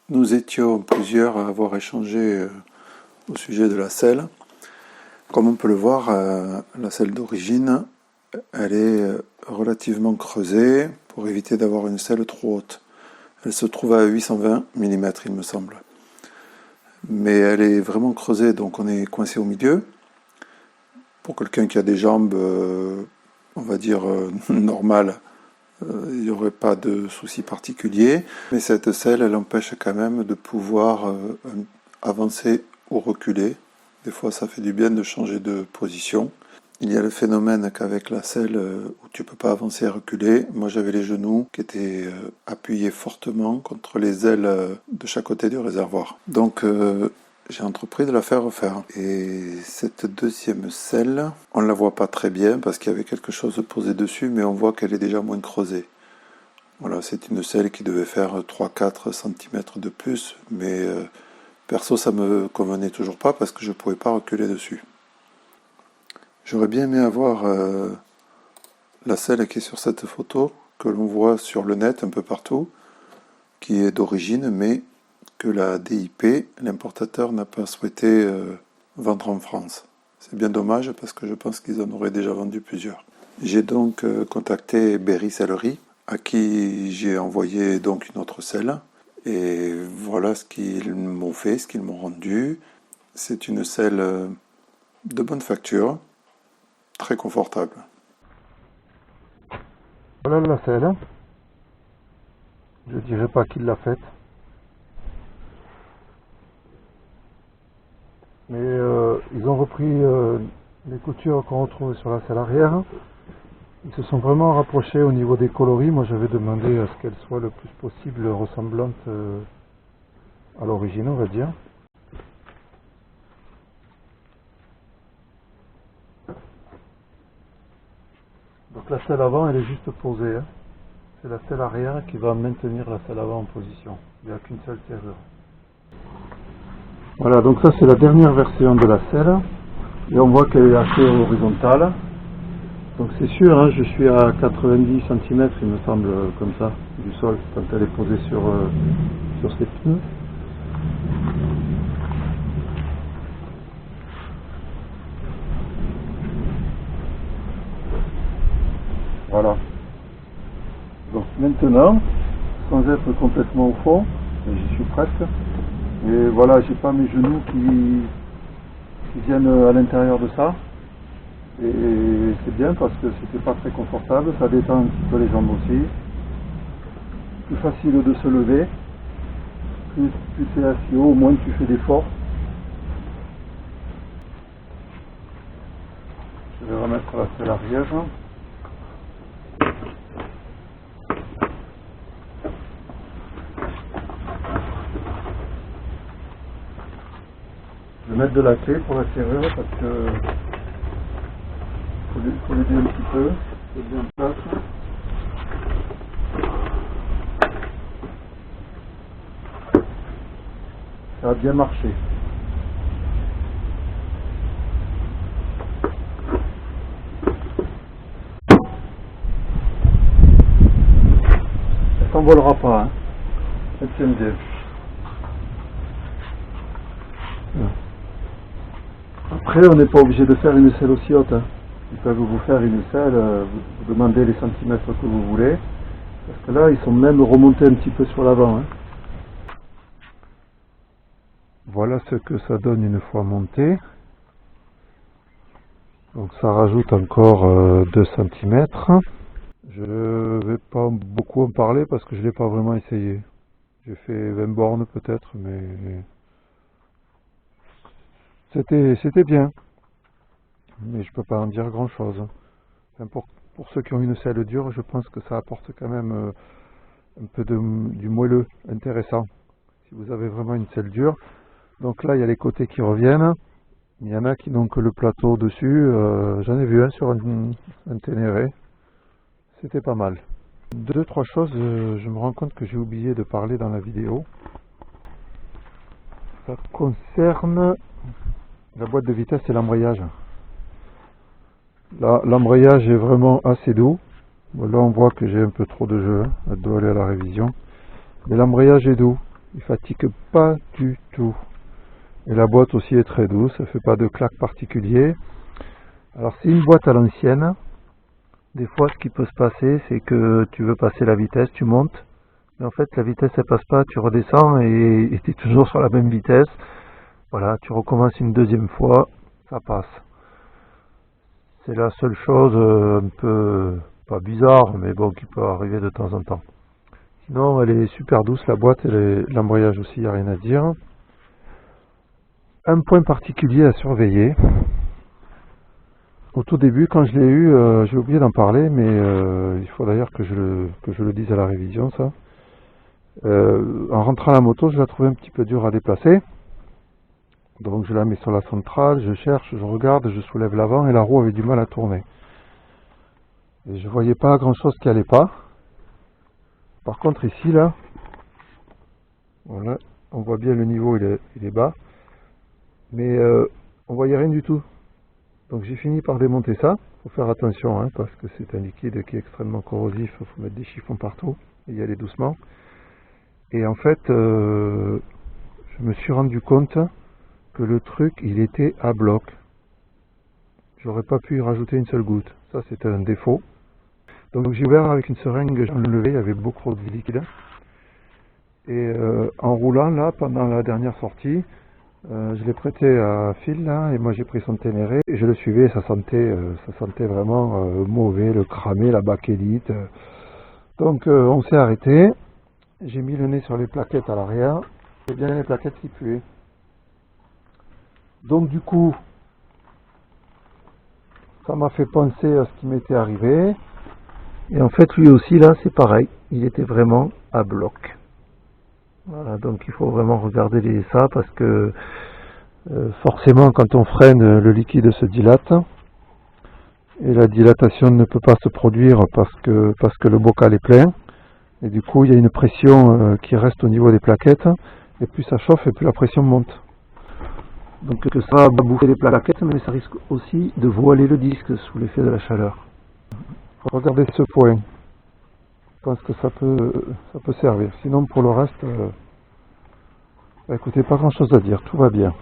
Nous étions plusieurs à avoir échangé au sujet de la selle. Comme on peut le voir, la selle d'origine, elle est relativement creusée pour éviter d'avoir une selle trop haute. Elle se trouve à 820 mm, il me semble. Mais elle est vraiment creusée, donc on est coincé au milieu. Pour quelqu'un qui a des jambes, on va dire, normales, il n'y aurait pas de souci particulier. Mais cette selle, elle empêche quand même de pouvoir avancer ou reculer. Des fois, ça fait du bien de changer de position. Il y a le phénomène qu'avec la selle où tu peux pas avancer et reculer, moi j'avais les genoux qui étaient appuyés fortement contre les ailes de chaque côté du réservoir. Donc j'ai entrepris de la faire refaire. Et cette deuxième selle, on ne la voit pas très bien parce qu'il y avait quelque chose posé dessus, mais on voit qu'elle est déjà moins creusée. Voilà, c'est une selle qui devait faire 3-4 cm de plus, mais perso ça me convenait toujours pas parce que je pouvais pas reculer dessus. J'aurais bien aimé avoir la selle qui est sur cette photo, que l'on voit sur le net un peu partout, qui est d'origine, mais que la DIP, l'importateur, n'a pas souhaité vendre en France. C'est bien dommage parce que je pense qu'ils en auraient déjà vendu plusieurs. J'ai donc contacté Berry Sellerie, à qui j'ai envoyé donc une autre selle. Et voilà ce qu'ils m'ont fait, ce qu'ils m'ont rendu. C'est une selle de bonne facture, très confortable. Voilà la selle. Je dirais pas qui l'a faite. Mais ils ont repris les coutures qu'on retrouve sur la selle arrière. Ils se sont vraiment rapprochés au niveau des coloris. Moi j'avais demandé à ce qu'elles soient le plus possible ressemblantes à l'origine, on va dire. Donc la selle avant elle est juste posée. C'est la selle arrière qui va maintenir la selle avant en position. Il n'y a qu'une seule serrure. Voilà, donc ça c'est la dernière version de la selle. Et on voit qu'elle est assez horizontale. Donc c'est sûr, hein, je suis à 90 cm il me semble, comme ça, du sol, quand elle est posée sur ces pneus. Voilà. Donc maintenant, sans être complètement au fond, j'y suis presque, et voilà, j'ai pas mes genoux qui viennent à l'intérieur de ça, et c'est bien parce que c'était pas très confortable, ça détend un petit peu les jambes aussi, plus facile de se lever, plus tu es assis haut, moins tu fais d'efforts. Je vais remettre la selle arrière. Je vais mettre de la clé pour la serrure parce que faut l'aider un petit peu, c'est bien en place. Ça a bien marché. Elle s'envolera pas, hein. Elle tient bien. Après, on n'est pas obligé de faire une selle aussi haute. Hein. Ils peuvent vous faire une selle, vous demandez les centimètres que vous voulez. Parce que là, ils sont même remontés un petit peu sur l'avant. Hein. Voilà ce que ça donne une fois monté. Donc ça rajoute encore 2 cm. Je ne vais pas beaucoup en parler parce que je ne l'ai pas vraiment essayé. J'ai fait 20 bornes peut-être, mais c'était bien. Mais je peux pas en dire grand chose. Enfin, pour ceux qui ont une selle dure, je pense que ça apporte quand même un peu du moelleux intéressant. Si vous avez vraiment une selle dure. Donc là, il y a les côtés qui reviennent. Il y en a qui n'ont que le plateau dessus. J'en ai vu un sur un Ténéré. C'était pas mal. Deux, trois choses, je me rends compte que j'ai oublié de parler dans la vidéo. Ça concerne la boîte de vitesse et l'embrayage. Là, l'embrayage est vraiment assez doux. Là, on voit que j'ai un peu trop de jeu. Elle doit aller à la révision. Mais l'embrayage est doux. Il fatigue pas du tout. Et la boîte aussi est très douce, elle fait pas de claque particulier. Alors c'est une boîte à l'ancienne. Des fois ce qui peut se passer c'est que tu veux passer la vitesse, tu montes. Mais en fait la vitesse elle passe pas, tu redescends et tu es toujours sur la même vitesse. Voilà, tu recommences une deuxième fois, ça passe. C'est la seule chose un peu, pas bizarre, mais bon, qui peut arriver de temps en temps. Sinon, elle est super douce, la boîte, l'embrayage aussi, il n'y a rien à dire. Un point particulier à surveiller. Au tout début, quand je l'ai eu, j'ai oublié d'en parler, mais il faut d'ailleurs que je le dise à la révision, ça. En rentrant à la moto, je la trouvais un petit peu dure à déplacer. Donc je la mets sur la centrale, je cherche, je regarde, je soulève l'avant et la roue avait du mal à tourner. Et je voyais pas grand chose qui allait pas. Par contre ici là, voilà, on voit bien le niveau il est bas. Mais on voyait rien du tout. Donc j'ai fini par démonter ça. Faut faire attention hein, parce que c'est un liquide qui est extrêmement corrosif, il faut mettre des chiffons partout et y aller doucement. Et en fait, je me suis rendu compte que le truc il était à bloc. J'aurais pas pu y rajouter une seule goutte. Ça c'était un défaut. Donc j'ai ouvert avec une seringue, j'ai enlevé, il y avait beaucoup de liquide. Et en roulant là, pendant la dernière sortie, je l'ai prêté à Phil là, et moi j'ai pris son Ténéré, et je le suivais, ça sentait vraiment mauvais, le cramé, la bakélite. Donc on s'est arrêté, j'ai mis le nez sur les plaquettes à l'arrière, et bien les plaquettes qui puaient. Donc du coup, ça m'a fait penser à ce qui m'était arrivé. Et en fait, lui aussi, là, c'est pareil. Il était vraiment à bloc. Voilà, donc il faut vraiment regarder ça parce que forcément, quand on freine, le liquide se dilate. Et la dilatation ne peut pas se produire parce que le bocal est plein. Et du coup, il y a une pression qui reste au niveau des plaquettes. Et plus ça chauffe, et plus la pression monte. Donc ça va bouffer les plaquettes, mais ça risque aussi de voiler le disque sous l'effet de la chaleur. Regardez ce point. Je pense que ça peut servir. Sinon, pour le reste, écoutez, pas grand chose à dire, tout va bien.